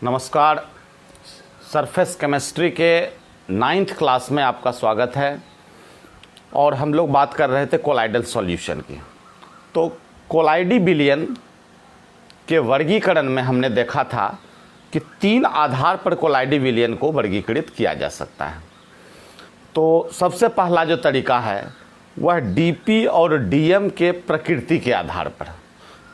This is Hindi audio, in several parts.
नमस्कार। सरफेस केमिस्ट्री के 9th क्लास में आपका स्वागत है। और हम लोग बात कर रहे थे कोलाइडल सॉल्यूशन की। तो कोलाइडी विलयन के वर्गीकरण में हमने देखा था कि 3 आधार पर कोलाइडी विलयन को वर्गीकृत किया जा सकता है। तो सबसे पहला जो तरीका है वह डीपी और डीएम के प्रकृति के आधार पर।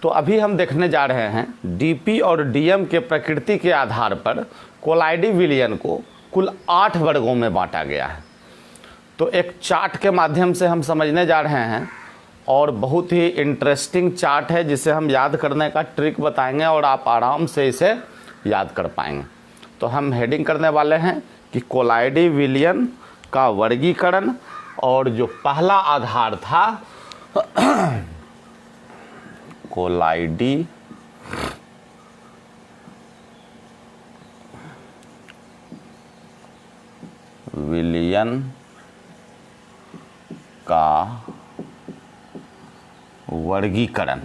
तो अभी हम देखने जा रहे हैं डीपी और डीएम के प्रकृति के आधार पर कोलाइडी विलयन को कुल 8 वर्गों में बांटा गया है। तो एक चार्ट के माध्यम से हम समझने जा रहे हैं और बहुत ही इंटरेस्टिंग चार्ट है जिसे हम याद करने का ट्रिक बताएंगे और आप आराम से इसे याद कर पाएंगे। तो हम हेडिंग करने वाले हैं कि कोलाइडी विलयन का वर्गीकरण, और जो पहला आधार था कोलाइडी विलयन का वर्गीकरण,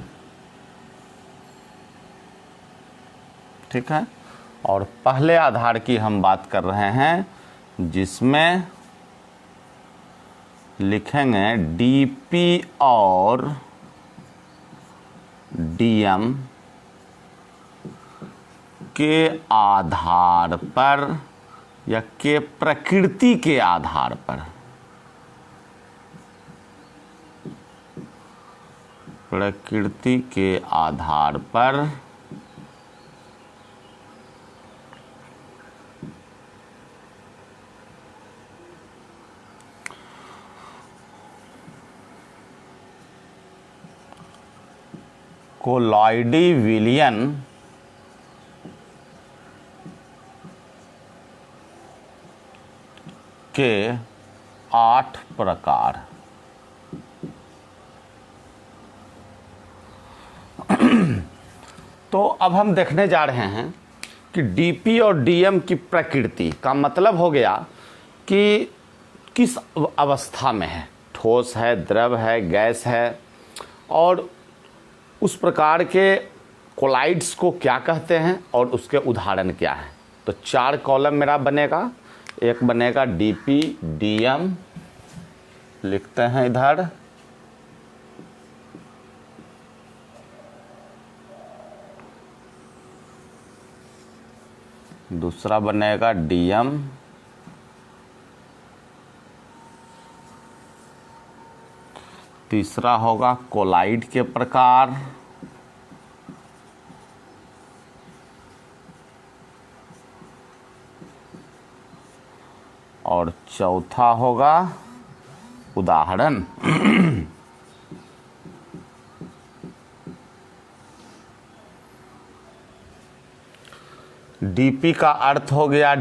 ठीक है। और पहले आधार की हम बात कर रहे हैं जिसमें लिखेंगे डीपी और डीएम के आधार पर या के प्रकृति के आधार पर, प्रकृति के आधार पर कोलाइडी विलयन के 8 प्रकार। तो अब हम देखने जा रहे हैं कि डीपी और डीएम की प्रकृति का मतलब हो गया कि किस अवस्था में है, ठोस है, द्रव है, गैस है, और उस प्रकार के कोलाइड्स को क्या कहते हैं और उसके उदाहरण क्या हैं। तो 4 कॉलम मेरा बनेगा। एक बनेगा डीपी डीएम, लिखते हैं इधर। दूसरा बनेगा डीएम, तीसरा होगा कोलाइड के प्रकार, और चौथा होगा उदाहरण। डीपी का अर्थ हो गया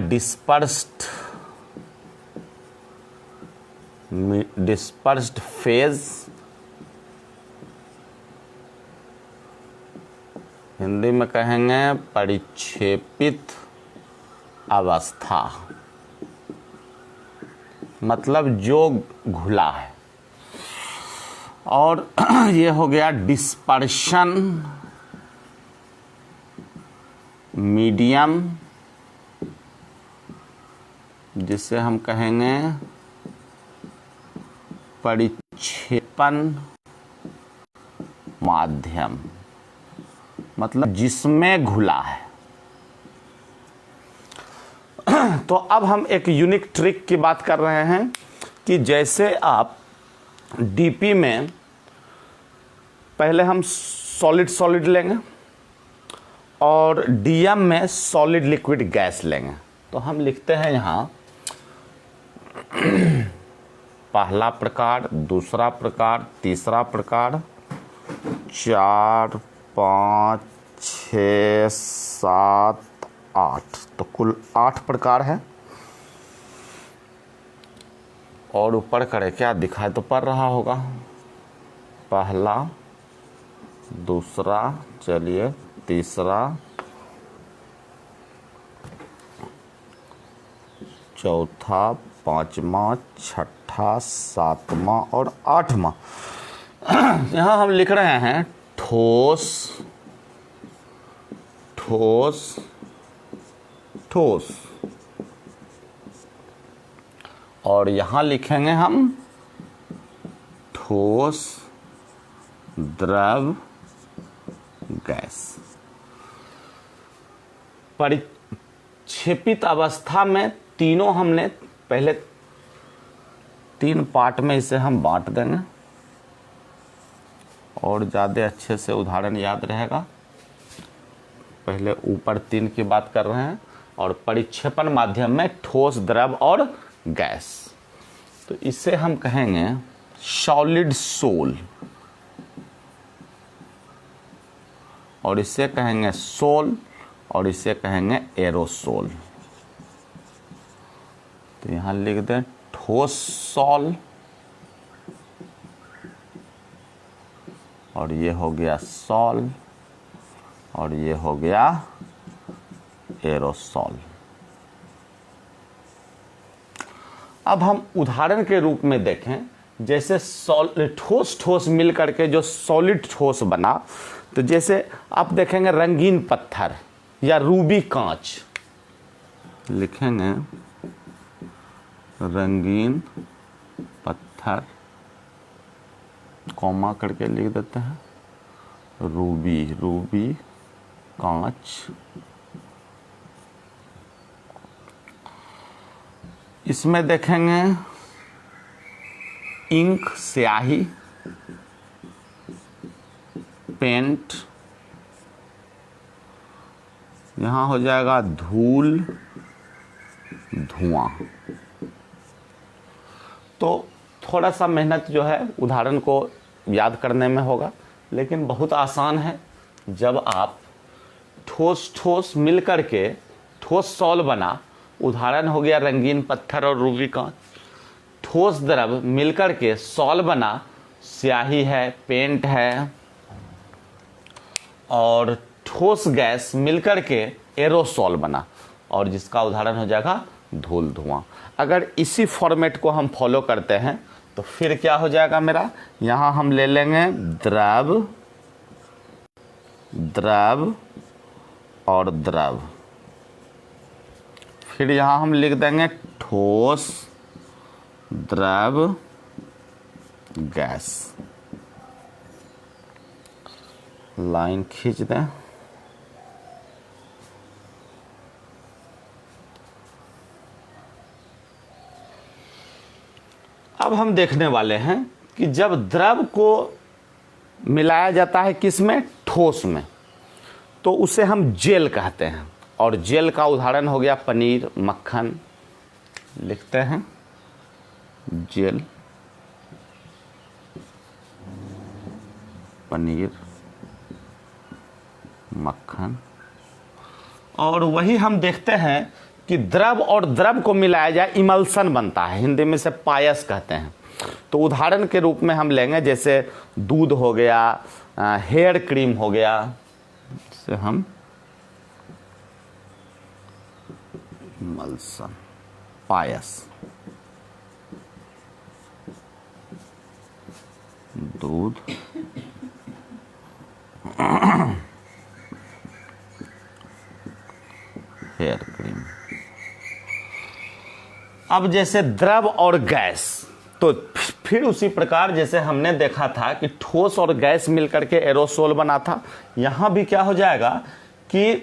डिस्पर्स्ड फेज, हिंदी में कहेंगे परिक्षेपित अवस्था, मतलब जो घुला है। और ये हो गया डिस्पर्शन मीडियम, जिसे हम कहेंगे परिक्षेपण माध्यम, मतलब जिसमें घुला है। तो अब हम एक यूनिक ट्रिक की बात कर रहे हैं कि जैसे आप डीपी में पहले हम सॉलिड लेंगे और डीएम में सॉलिड लिक्विड गैस लेंगे। तो हम लिखते हैं यहाँ पहला प्रकार, दूसरा प्रकार, तीसरा प्रकार, 4, 5, 6, 7, 8। तो कुल 8 प्रकार है। और ऊपर करे क्या दिखाई तो पड़ रहा होगा, पहला, दूसरा, चलिए तीसरा, चौथा, 5वां, 6ठा, 7वां और 8वां। यहाँ हम लिख रहे हैं ठोस, ठोस ठोस, और यहां लिखेंगे हम ठोस, द्रव, गैस। परिक्षेपित अवस्था में तीनों हमने पहले 3 पार्ट में इसे हम बांट देंगे और ज़्यादा अच्छे से उदाहरण याद रहेगा। पहले ऊपर 3 की बात कर रहे हैं और परिक्षेपण माध्यम में ठोस, द्रव और गैस। तो इसे हम कहेंगे सॉलिड सोल और इसे कहेंगे सोल और इसे कहेंगे एरोसोल। तो यहां लिख दें ठोस सॉल और ये हो गया सॉल और ये हो गया एरोसॉल। अब हम उदाहरण के रूप में देखें, जैसे ठोस ठोस मिल करके जो सॉलिड ठोस बना, तो जैसे आप देखेंगे रंगीन पत्थर या रूबी कांच, लिखेंगे रंगीन पत्थर, कॉमा करके लिख देते हैं, रूबी कांच। इसमें देखेंगे इंक, स्याही, पेंट, यहां हो जाएगा धूल, धुआं। तो थोड़ा सा मेहनत जो है उदाहरण को याद करने में होगा, लेकिन बहुत आसान है। जब आप ठोस ठोस मिल करके ठोस सॉल बना, उदाहरण हो गया रंगीन पत्थर और रूबी कांच। ठोस द्रव मिलकर के सॉल बना, स्याही है, पेंट है, और ठोस गैस मिलकर के एरोसॉल बना, और जिसका उदाहरण हो जाएगा धूल, धुआं। अगर इसी फॉर्मेट को हम फॉलो करते हैं तो फिर क्या हो जाएगा मेरा, यहां हम ले लेंगे द्रव, द्रव और द्रव, फिर यहां हम लिख देंगे ठोस, द्रव, गैस। लाइन खींच दें। अब हम देखने वाले हैं कि जब द्रव को मिलाया जाता है किसमें, ठोस में, तो उसे हम जेल कहते हैं। और जेल का उदाहरण हो गया पनीर, मक्खन, लिखते हैं जेल, पनीर, मक्खन। और वही हम देखते हैं कि द्रव और द्रव को मिलाया जाए इमल्सन बनता है, हिंदी में से पायस कहते हैं। तो उदाहरण के रूप में हम लेंगे, जैसे दूध हो गया, हेयर क्रीम हो गया, से हम इमल्सन, पायस, दूध, हेयर क्रीम। अब जैसे द्रव और गैस, तो फिर उसी प्रकार जैसे हमने देखा था कि ठोस और गैस मिलकर के एरोसोल बना था, यहां भी क्या हो जाएगा कि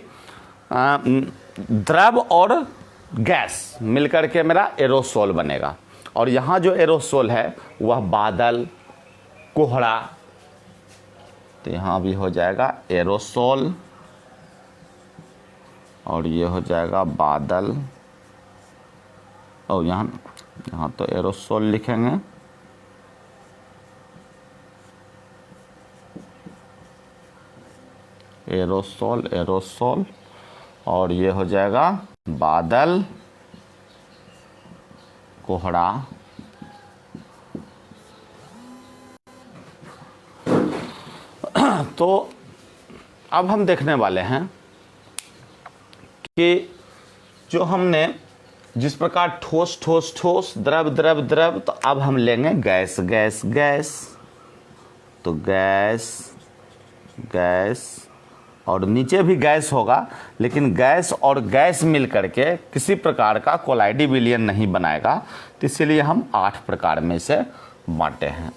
द्रव और गैस मिलकर के मेरा एरोसोल बनेगा। और यहां जो एरोसोल है वह बादल, कोहरा, तो यहां भी हो जाएगा एरोसोल और ये हो जाएगा बादल। और यहाँ तो एरोसोल लिखेंगे, एरोसोल, एरोसोल, और ये हो जाएगा बादल, कोहरा। तो अब हम देखने वाले हैं कि जो हमने जिस प्रकार ठोस ठोस ठोस, द्रव द्रव द्रव, तो अब हम लेंगे गैस गैस गैस। तो गैस गैस और नीचे भी गैस होगा, लेकिन गैस और गैस मिल करके किसी प्रकार का कोलाइडी विलयन नहीं बनाएगा, तो इसीलिए हम 8 प्रकार में से बांटे हैं।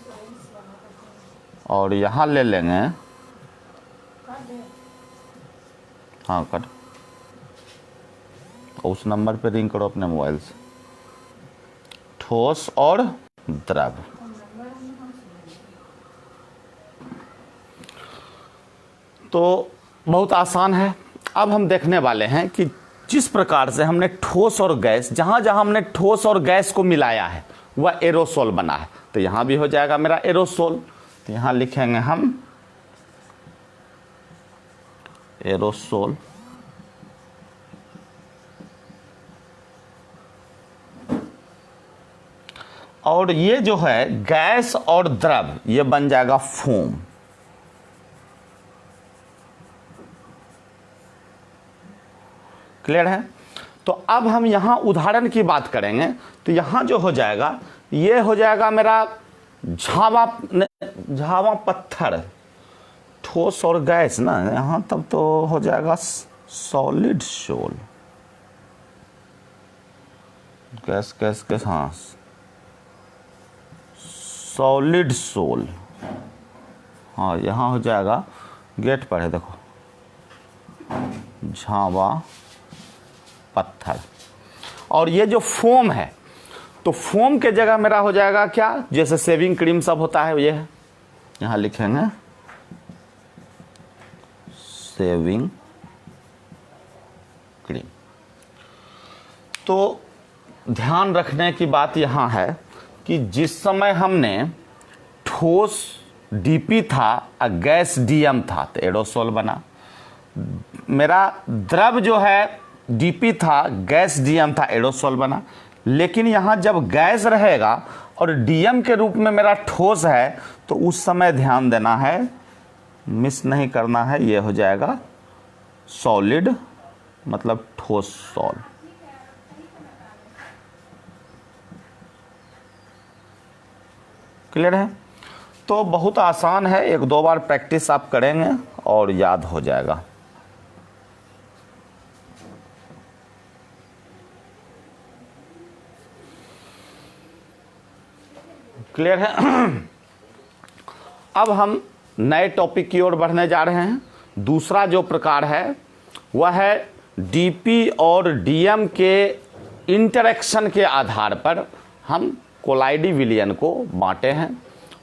और यहाँ ले लेंगे, हाँ कट, उस नंबर पे रिंग करो अपने मोबाइल से, ठोस और द्रव। तो बहुत आसान है। अब हम देखने वाले हैं कि जिस प्रकार से हमने ठोस और गैस, जहां जहां हमने ठोस और गैस को मिलाया है वह एरोसोल बना है। तो यहां भी हो जाएगा मेरा एरोसोल। तो यहां लिखेंगे हम एरोसोल। और ये जो है गैस और द्रव, ये बन जाएगा फोम। क्लियर है? तो अब हम यहां उदाहरण की बात करेंगे। तो यहां जो हो जाएगा, ये हो जाएगा मेरा झावा पत्थर, ठोस और गैस ना, यहां तब तो हो जाएगा solid sol. Gas gas gas, हाँ सॉलिड सोल। हाँ यहाँ हो जाएगा, गेट पर है देखो, झावा पत्थर। और ये जो फोम है, तो फोम के जगह मेरा हो जाएगा क्या, जैसे शेविंग क्रीम सब होता है, ये है, यहां लिखेंगे शेविंग क्रीम। तो ध्यान रखने की बात यहां है कि जिस समय हमने ठोस डीपी था और गैस डीएम था, तो एरोसोल बना। मेरा द्रव जो है डीपी था, गैस डीएम था, एरोसोल बना। लेकिन यहां जब गैस रहेगा और डीएम के रूप में मेरा ठोस है, तो उस समय ध्यान देना है, मिस नहीं करना है, ये हो जाएगा सॉलिड, मतलब ठोस सॉल। क्लियर है? तो बहुत आसान है, 1-2 बार प्रैक्टिस आप करेंगे और याद हो जाएगा। क्लियर है? अब हम नए टॉपिक की ओर बढ़ने जा रहे हैं। दूसरा जो प्रकार है वह है डीपी और डीएम के इंटरेक्शन के आधार पर हम कोलाइडी विलयन को बांटे हैं।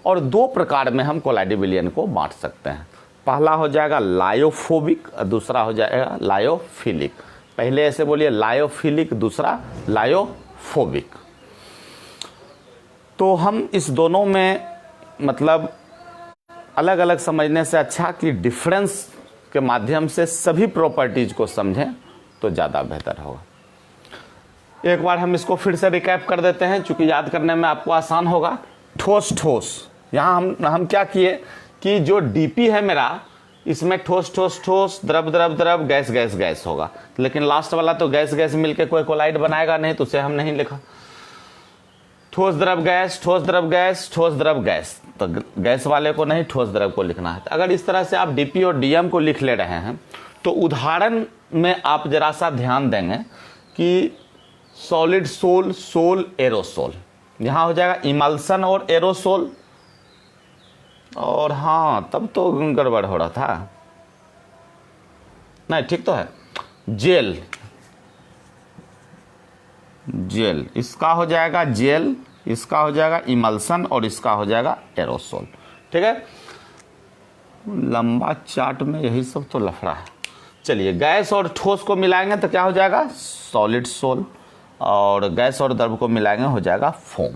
और 2 प्रकार में हम कोलाइडी विलयन को बांट सकते हैं। पहला हो जाएगा लायोफोबिक और दूसरा हो जाएगा लायोफिलिक। पहले ऐसे बोलिए लायोफिलिक, दूसरा लायोफोबिक। तो हम इस दोनों में मतलब अलग अलग समझने से अच्छा कि डिफरेंस के माध्यम से सभी प्रॉपर्टीज को समझें तो ज़्यादा बेहतर होगा। एक बार हम इसको फिर से रिकैप कर देते हैं, चूंकि याद करने में आपको आसान होगा। ठोस ठोस, यहाँ हम क्या किए कि जो डीपी है मेरा, इसमें ठोस ठोस ठोस, द्रव द्रव द्रव, गैस गैस गैस होगा। लेकिन लास्ट वाला तो गैस गैस मिलके कोई कोलाइड बनाएगा नहीं, तो उसे हम नहीं लिखा। ठोस द्रव गैस, ठोस द्रव गैस, ठोस द्रव गैस, तो गैस वाले को नहीं, ठोस द्रव को लिखना है। तो अगर इस तरह से आप डीपी और डीएम को लिख ले रहे हैं, तो उदाहरण में आप जरा सा ध्यान देंगे कि सॉलिड सोल, सोल, एरोसोल, यहां हो जाएगा इमल्सन और एरोसोल। और हाँ, तब तो गड़बड़ हो रहा था, नहीं ठीक तो है। जेल, जेल, इसका हो जाएगा जेल, इसका हो जाएगा इमल्सन और इसका हो जाएगा एरोसोल। ठीक है, लंबा चार्ट में यही सब तो लफड़ा है। चलिए, गैस और ठोस को मिलाएंगे तो क्या हो जाएगा, सॉलिड सोल, और गैस और द्रव को मिलाएंगे हो जाएगा फोम।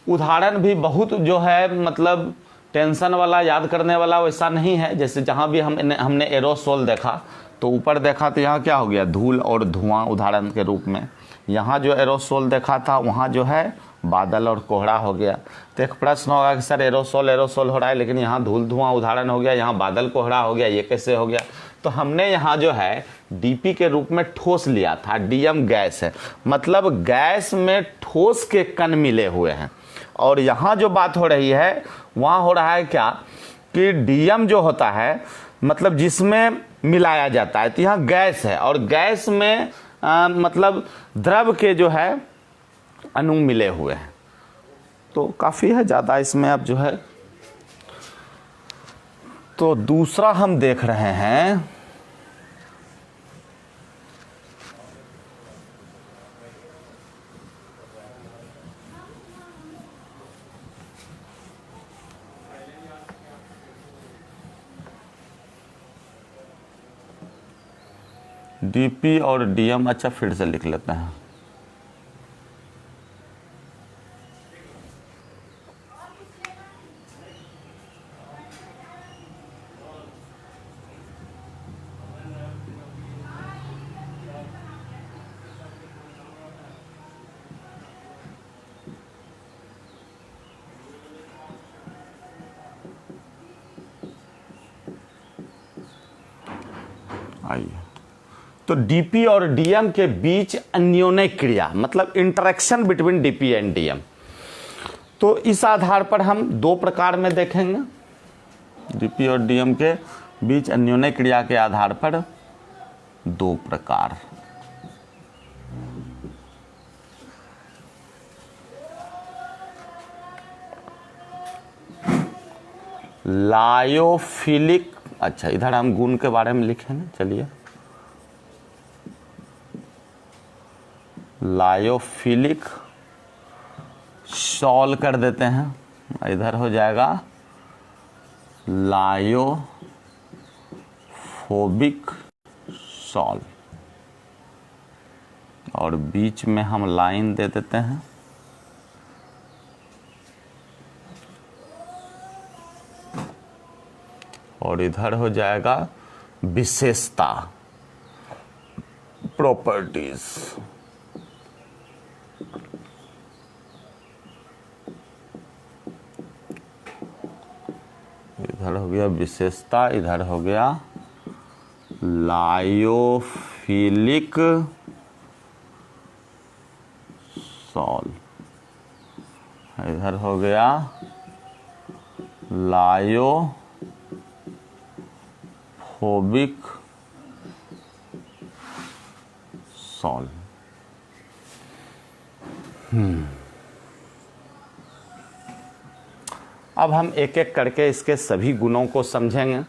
उदाहरण भी बहुत जो है मतलब टेंशन वाला, याद करने वाला वैसा नहीं है। जैसे जहाँ भी हमने एरोसोल देखा, तो ऊपर देखा तो यहाँ क्या हो गया, धूल और धुआं उदाहरण के रूप में। यहाँ जो एरोसोल देखा था, वहाँ जो है बादल और कोहरा हो गया। तो एक प्रश्न होगा कि सर एरोसोल एरोसोल हो रहा है, लेकिन यहाँ धूल धुआं उदाहरण हो गया, यहाँ बादल कोहरा हो गया, ये कैसे हो गया। तो हमने यहाँ जो है डीपी के रूप में ठोस लिया था, डीएम गैस है, मतलब गैस में ठोस के कण मिले हुए हैं। और यहाँ जो बात हो रही है, वहाँ हो रहा है क्या कि डीएम जो होता है, मतलब जिसमें मिलाया जाता है, तो यहाँ गैस है और गैस में मतलब द्रव के जो है अणु मिले हुए हैं, तो काफ़ी है ज़्यादा इसमें अब जो है। तो दूसरा हम देख रहे हैं डीपी और डीएम। अच्छा फिर से लिख लेते हैं। आइए, तो डीपी और डीएम के बीच अन्योन्य क्रिया मतलब interaction between DP and DM, तो इस आधार पर हम दो प्रकार में देखेंगे। डीपी और डीएम के बीच अन्योन्य क्रिया के आधार पर दो प्रकार। लायोफिलिक, अच्छा इधर हम गुण के बारे में लिखेंगे, चलिए लायोफिलिक सॉल कर देते हैं, इधर हो जाएगा लायोफोबिक सॉल, और बीच में हम लाइन दे देते हैं और इधर हो जाएगा विशेषता प्रॉपर्टीज। इधर हो गया विशेषता, इधर हो गया लायोफिलिक सॉल, इधर हो गया लायोफोबिक सॉल। अब हम एक एक करके इसके सभी गुणों को समझेंगे।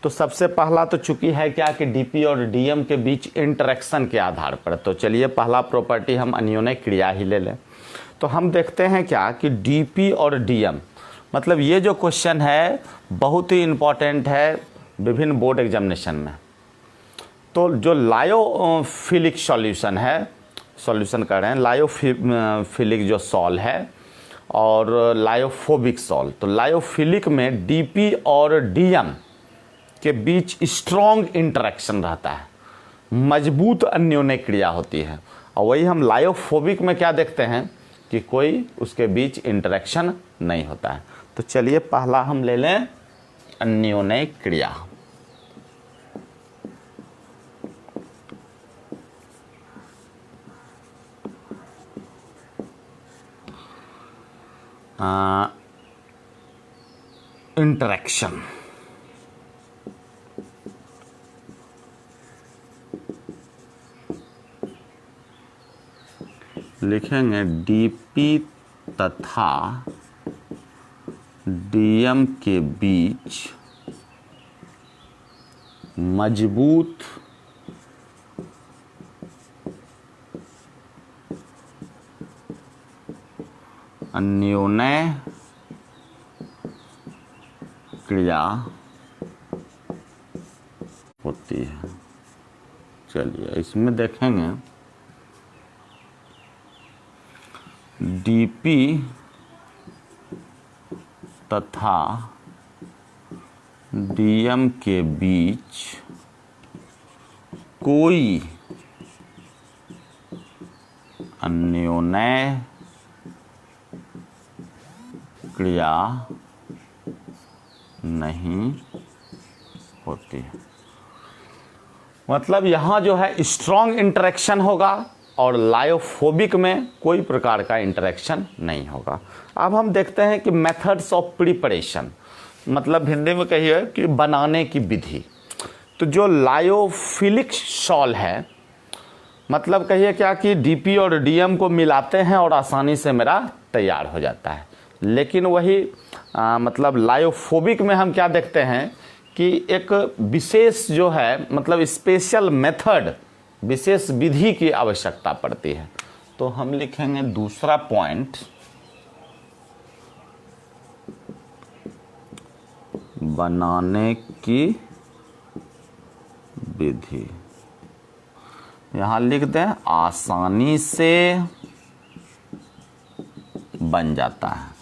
तो सबसे पहला तो चूंकि है क्या कि डीपी और डीएम के बीच इंटरेक्शन के आधार पर, तो चलिए पहला प्रॉपर्टी हम अन्योन्य क्रिया ही ले लें। तो हम देखते हैं क्या कि डीपी और डीएम, मतलब ये जो क्वेश्चन है बहुत ही इम्पॉर्टेंट है विभिन्न बोर्ड एग्जामिनेशन में। तो जो लायोफिलिक सॉल्यूशन है, सॉल्यूशन कर रहे हैं, लायोफिलिक जो सॉल है और लायोफोबिक सॉल, तो लायोफिलिक में डीपी और डीएम के बीच स्ट्रॉन्ग इंटरेक्शन रहता है, मजबूत अन्योन्य क्रिया होती है। और वही हम लायोफोबिक में क्या देखते हैं कि कोई उसके बीच इंटरेक्शन नहीं होता है। तो चलिए पहला हम ले लें अन्योन्य क्रिया। इंटरेक्शन लिखेंगे डीपी तथा डीएम के बीच मजबूत अन्योन्य क्रिया होती है। चलिए इसमें देखेंगे डीपी तथा डीएम के बीच कोई अन्योन्य क्रिया नहीं होती। मतलब यहाँ जो है स्ट्रॉन्ग इंटरेक्शन होगा और लायोफोबिक में कोई प्रकार का इंटरेक्शन नहीं होगा। अब हम देखते हैं कि मेथड्स ऑफ प्रिपरेशन। मतलब हिंदी में कहिए कि बनाने की विधि। तो जो लायोफिलिक सॉल है, मतलब कहिए क्या कि डीपी और डीएम को मिलाते हैं और आसानी से मेरा तैयार हो जाता है। लेकिन वही मतलब लायोफोबिक में हम क्या देखते हैं कि एक विशेष जो है मतलब स्पेशल मेथड, विशेष विधि की आवश्यकता पड़ती है। तो हम लिखेंगे दूसरा पॉइंट, बनाने की विधि। यहां लिख दें आसानी से बन जाता है।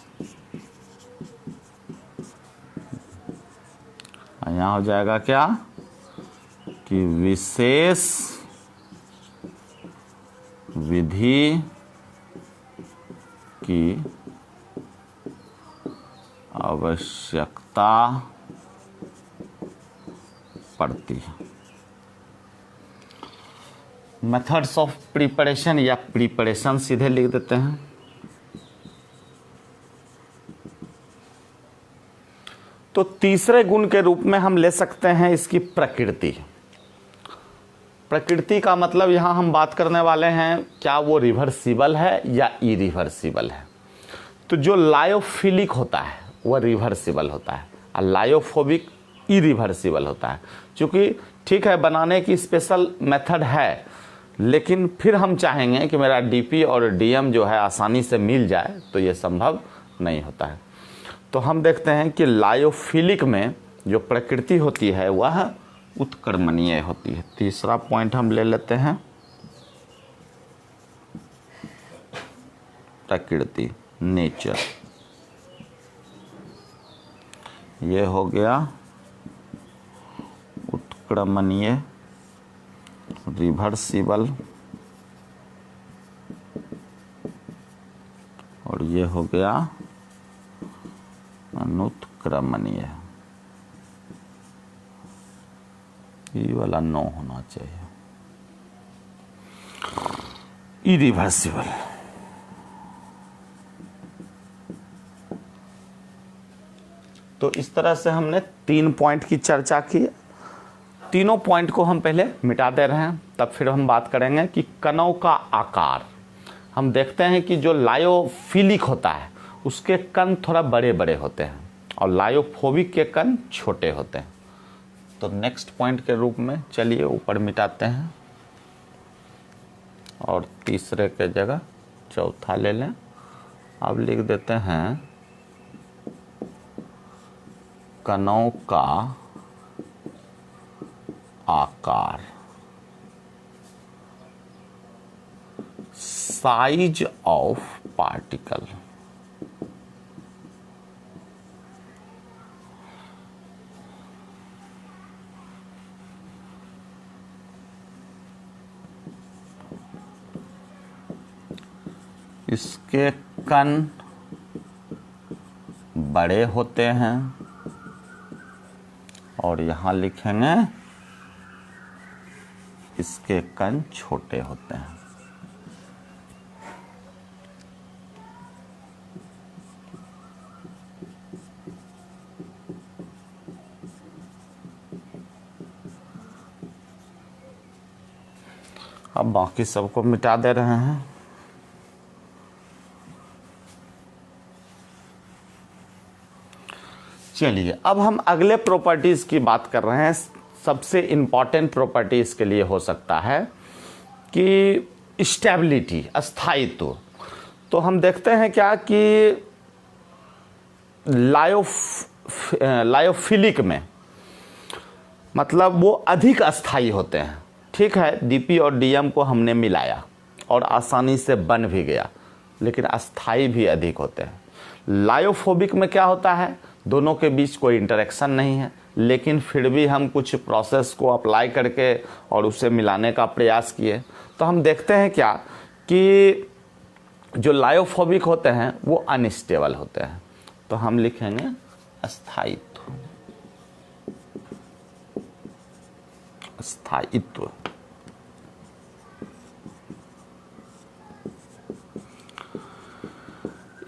यहां हो जाएगा क्या कि विशेष विधि की आवश्यकता पड़ती है। मेथड्स ऑफ प्रिपरेशन या प्रिपरेशन सीधे लिख देते हैं। तो तीसरे गुण के रूप में हम ले सकते हैं इसकी प्रकृति। प्रकृति का मतलब यहां हम बात करने वाले हैं क्या वो रिवर्सिबल है या इरिवर्सिबल है। तो जो लायोफिलिक होता है वह रिवर्सिबल होता है और लायोफोबिक इरिवर्सिबल होता है। क्योंकि ठीक है बनाने की स्पेशल मेथड है, लेकिन फिर हम चाहेंगे कि मेरा डीपी और डीएम जो है आसानी से मिल जाए, तो ये संभव नहीं होता है। तो हम देखते हैं कि लायोफिलिक में जो प्रकृति होती है वह उत्क्रमणीय होती है। तीसरा पॉइंट हम ले लेते हैं प्रकृति, नेचर। ये हो गया उत्क्रमणीय, रिवर्सिबल, और ये हो गया अनुत्क्रमणीय। ये वाला नो होना चाहिए, इरिवर्सिबल। तो इस तरह से हमने 3 पॉइंट की चर्चा की। तीनों पॉइंट को हम पहले मिटा दे रहे हैं, तब फिर हम बात करेंगे कि कणों का आकार। हम देखते हैं कि जो लायोफिलिक होता है उसके कण थोड़ा बड़े बड़े होते हैं और लायोफोबिक के कण छोटे होते हैं। तो नेक्स्ट पॉइंट के रूप में चलिए ऊपर मिटाते हैं और तीसरे के जगह चौथा ले लें। अब लिख देते हैं कणों का आकार, साइज ऑफ पार्टिकल। इसके कण बड़े होते हैं और यहां लिखेंगे इसके कण छोटे होते हैं। अब बाकी सबको मिटा दे रहे हैं। चलिए अब हम अगले प्रॉपर्टीज की बात कर रहे हैं। सबसे इंपॉर्टेंट प्रॉपर्टी इसके लिए हो सकता है कि स्टेबिलिटी, अस्थायित्व। तो हम देखते हैं क्या कि लायोफिलिक में मतलब वो अधिक अस्थायी होते हैं। ठीक है, डीपी और डीएम को हमने मिलाया और आसानी से बन भी गया, लेकिन अस्थायी भी अधिक होते हैं। लायोफोबिक में क्या होता है, दोनों के बीच कोई इंटरेक्शन नहीं है, लेकिन फिर भी हम कुछ प्रोसेस को अप्लाई करके और उसे मिलाने का प्रयास किए। तो हम देखते हैं क्या कि जो लायोफोबिक होते हैं वो अनस्टेबल होते हैं। तो हम लिखेंगे अस्थायित्व, अस्थायित्व।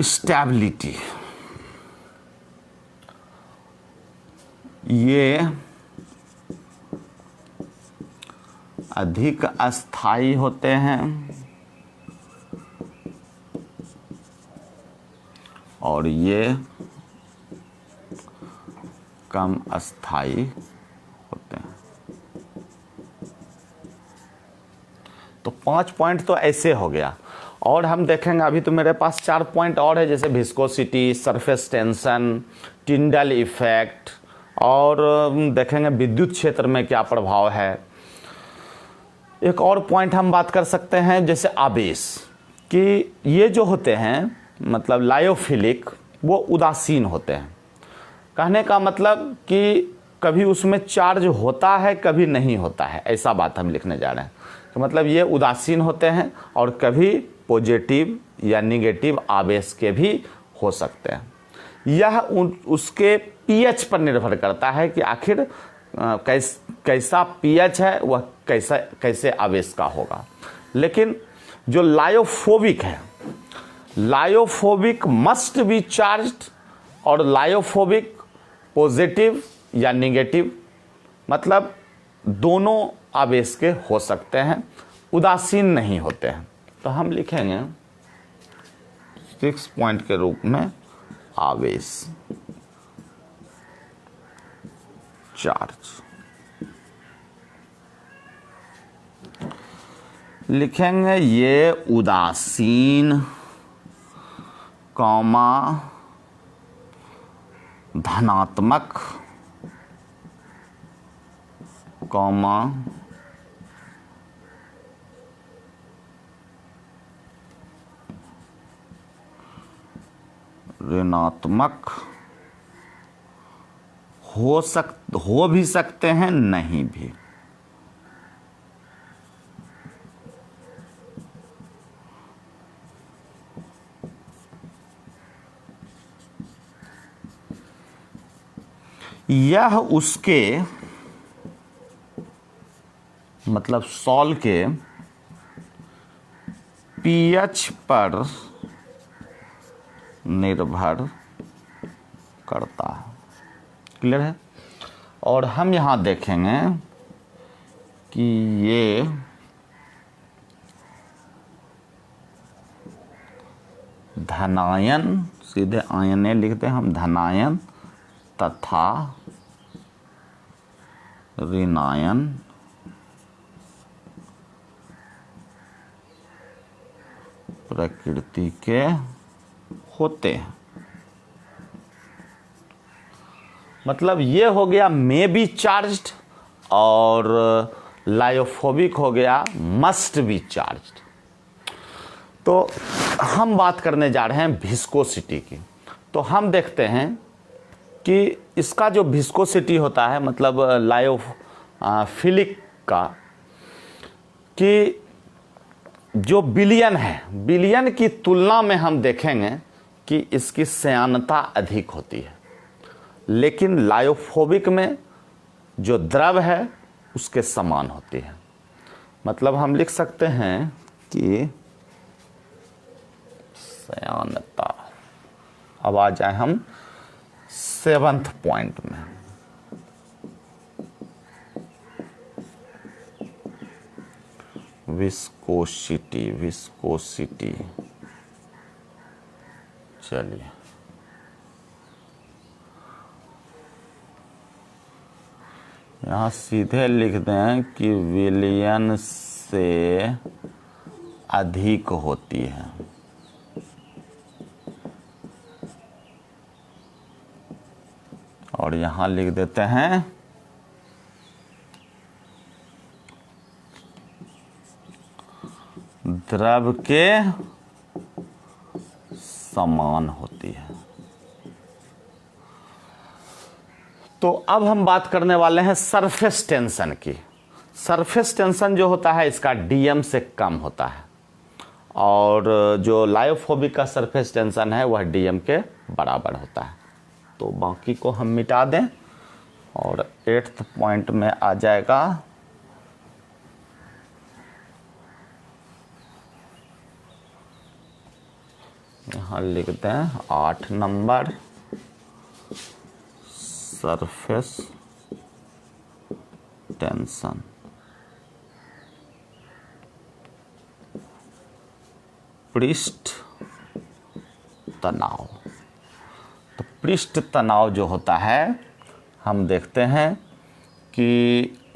स्टेबिलिटी, ये अधिक अस्थाई होते हैं और ये कम अस्थाई होते हैं। तो 5 पॉइंट तो ऐसे हो गया। और हम देखेंगे, अभी तो मेरे पास 4 पॉइंट और है, जैसे viscosity, surface tension, Tyndall effect, और देखेंगे विद्युत क्षेत्र में क्या प्रभाव है। एक और पॉइंट हम बात कर सकते हैं जैसे आवेश, कि ये जो होते हैं मतलब लायोफिलिक, वो उदासीन होते हैं। कहने का मतलब कि कभी उसमें चार्ज होता है, कभी नहीं होता है, ऐसा बात हम लिखने जा रहे हैं। तो मतलब ये उदासीन होते हैं और कभी पॉजिटिव या निगेटिव आवेश के भी हो सकते हैं। यह उसके पीएच पर निर्भर करता है कि आखिर कैसा पीएच है, वह कैसे आवेश का होगा। लेकिन जो लायोफोबिक है, लायोफोबिक मस्ट बी चार्ज्ड, और लायोफोबिक पॉजिटिव या निगेटिव, मतलब दोनों आवेश के हो सकते हैं, उदासीन नहीं होते हैं। तो हम लिखेंगे 6 पॉइंट के रूप में आवेश, चार्ज। लिखेंगे ये उदासीन, कॉमा धनात्मक, कॉमा ऋणात्मक हो भी सकते हैं, नहीं भी। यह उसके मतलब सॉल के पीएच पर निर्भर करता है। क्लियर है? और हम यहां देखेंगे कि ये धनायन, सीधे आयने लिखते हैं हम, धनायन तथा ऋणायन प्रकृति के होते हैं। मतलब ये हो गया मे बी चार्ज्ड, और लायोफोबिक हो गया मस्ट बी चार्ज्ड। तो हम बात करने जा रहे हैं विस्कोसिटी की। तो हम देखते हैं कि इसका जो विस्कोसिटी होता है, मतलब लायोफिलिक का, कि जो विलयन है, विलयन की तुलना में हम देखेंगे कि इसकी श्यानता अधिक होती है। लेकिन लायोफोबिक में जो द्रव है उसके समान होती है। मतलब हम लिख सकते हैं कि श्यानता। अब आ जाए हम 7th पॉइंट में। Viscosity, viscosity. चलिए, यहाँ सीधे लिख दें कि विलयन से अधिक होती है। और यहाँ लिख देते हैं द्रव के समान होती है। तो अब हम बात करने वाले हैं सरफेस टेंशन की। सरफेस टेंशन जो होता है इसका डीएम से कम होता है, और जो लायोफोबिक का सरफेस टेंशन है वह डीएम के बराबर होता है। तो बाकी को हम मिटा दें और 8th पॉइंट में आ जाएगा यहाँ लिखते हैं 8 नंबर, सरफेस टेंशन, पृष्ठ तनाव। तो पृष्ठ तनाव जो होता है हम देखते हैं कि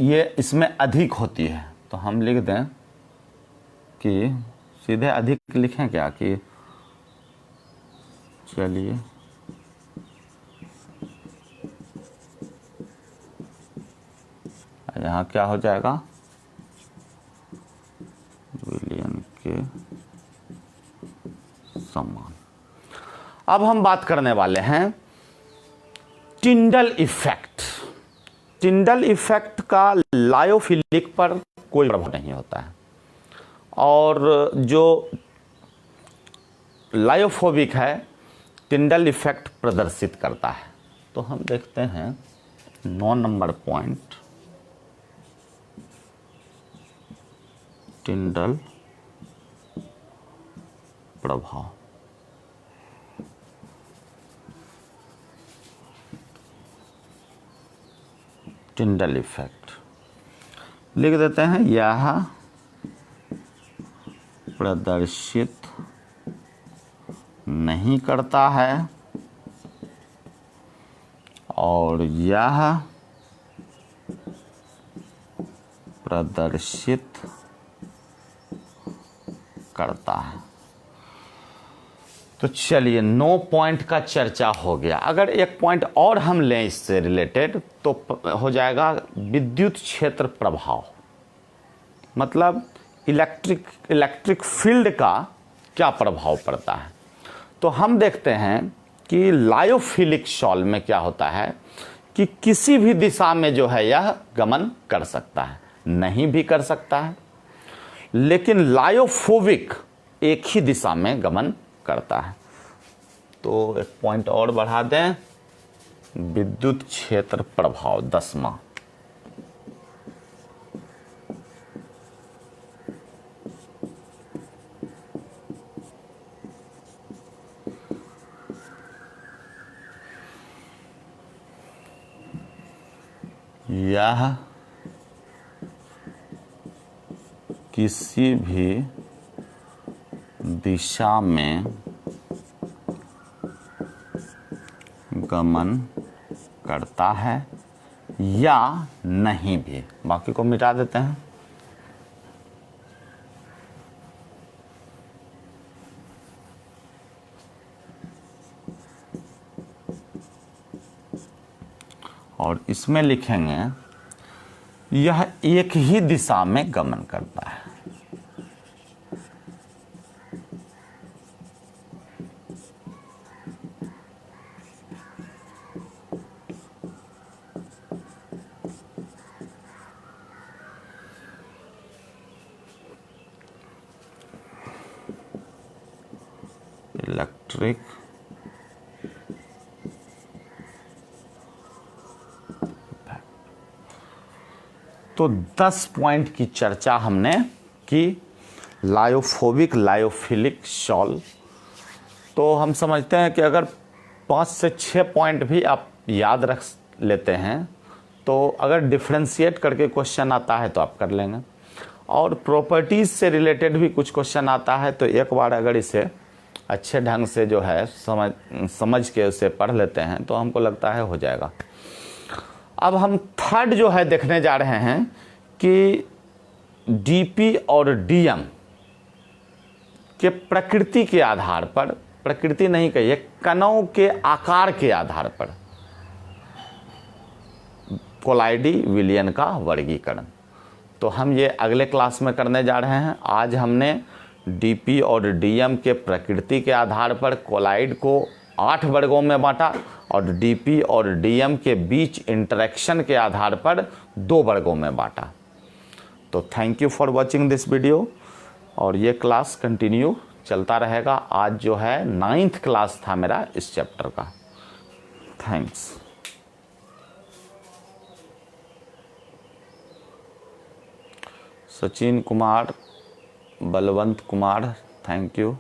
ये इसमें अधिक होती है, तो हम लिख दें कि सीधे अधिक लिखें क्या कि चलिए यहाँ क्या हो जाएगा, विलियन के समान। अब हम बात करने वाले हैं टिंडल इफेक्ट। टिंडल इफेक्ट का लायोफिलिक पर कोई प्रभाव नहीं होता है और जो लायोफोबिक है टिंडल इफेक्ट प्रदर्शित करता है। तो हम देखते हैं 9 नंबर पॉइंट, टिंडल प्रभाव। टिंडल इफेक्ट लिख देते हैं, यह प्रदर्शित नहीं करता है और यह प्रदर्शित करता है। तो चलिए 9 पॉइंट का चर्चा हो गया। अगर एक पॉइंट और हम लें इससे रिलेटेड तो हो जाएगा विद्युत क्षेत्र प्रभाव, मतलब इलेक्ट्रिक फील्ड का क्या प्रभाव पड़ता है। तो हम देखते हैं कि लायोफिलिक सॉल्व में क्या होता है कि किसी भी दिशा में जो है यह गमन कर सकता है, नहीं भी कर सकता है, लेकिन लायोफोबिक एक ही दिशा में गमन करता है। तो एक पॉइंट और बढ़ा दें, विद्युत क्षेत्र प्रभाव 10वां। यह किसी भी दिशा में गमन करता है या नहीं भी। बाकी को मिटा देते हैं। और इसमें लिखेंगे यह एक ही दिशा में गमन करता है। इलेक्ट्रिक तो 10 पॉइंट की चर्चा हमने की, लायोफोबिक लायोफिलिक सॉल्व। तो हम समझते हैं कि अगर 5 से 6 पॉइंट भी आप याद रख लेते हैं तो अगर डिफ्रेंशिएट करके क्वेश्चन आता है तो आप कर लेंगे, और प्रॉपर्टीज से रिलेटेड भी कुछ क्वेश्चन आता है तो एक बार अगर इसे अच्छे ढंग से जो है समझ के उसे पढ़ लेते हैं तो हमको लगता है हो जाएगा। अब हम थर्ड जो है देखने जा रहे हैं कि डीपी और डीएम के प्रकृति के आधार पर, प्रकृति नहीं कहिए, कणों के आकार के आधार पर कोलाइडी विलियन का वर्गीकरण। तो हम ये अगले क्लास में करने जा रहे हैं। आज हमने डीपी और डीएम के प्रकृति के आधार पर कोलाइड को 8 वर्गों में बांटा और डीपी और डीएम के बीच इंटरेक्शन के आधार पर 2 वर्गों में बांटा। तो thank you for watching this video, और ये क्लास कंटिन्यू चलता रहेगा। आज जो है 9th क्लास था मेरा इस चैप्टर का। Thanks. Sachin Kumar, Balwant Kumar, thank you.